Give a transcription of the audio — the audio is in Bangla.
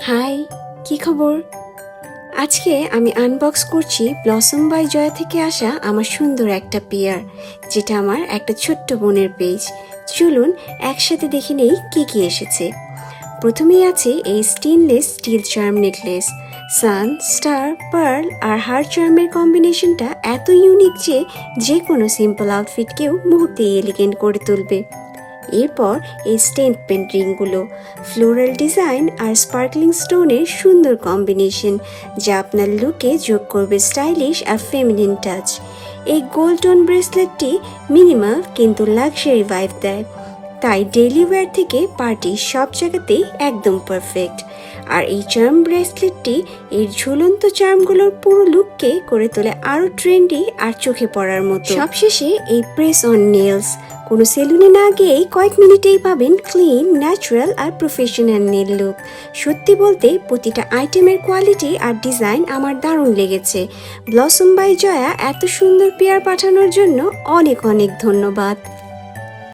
হাই, কি খবর? আজকে আমি আনবক্স করছি ব্লসম বাই জয়া থেকে আসা আমার সুন্দর একটা পেয়ার, যেটা আমার একটা ছোট্ট বোনের পেজ। চলুন একসাথে দেখে নেই কি কি এসেছে। প্রথমেই আছে এই স্টেনলেস স্টিল চার্ম নেকলেস। সান, স্টার, পার্ল আর হার্ট চার্মের কম্বিনেশনটা এত ইউনিক যে কোনো সিম্পল আউটফিটকেও মুহূর্তেই এলিগেন্ট করে তুলবে। এরপর এই স্টেটমেন্ট রিংগুলো, ফ্লোরাল ডিজাইন আর স্পার্কলিং স্টোনের সুন্দর কম্বিনেশন, যা আপনার লুকে যোগ করবে স্টাইলিশ আর ফেমিনিন টাচ। এই গোল্ড টোন ব্রেসলেটটি মিনিমাল কিন্তু লাক্সারি ভাইব দেয়, তাই ডেইলি ওয়্যার থেকে পার্টি সব জায়গাতেই একদম পারফেক্ট। আর এই চার্ম ব্রেসলেটটি এর ঝুলন্ত চার্মগুলোর পুরো লুককে করে তোলে আরও ট্রেন্ডি আর চোখে পড়ার মতো। সবশেষে এই প্রেস অন নেলস, কোনো সেলুনে না গিয়েই কয়েক মিনিটেই পাবেন ক্লিন, ন্যাচারাল আর প্রফেশনাল নেল লুক। সত্যি বলতে প্রতিটা আইটেমের কোয়ালিটি আর ডিজাইন আমার দারুণ লেগেছে। ব্লসম বাই জয়া এত সুন্দর পেয়ার পাঠানোর জন্য অনেক অনেক ধন্যবাদ।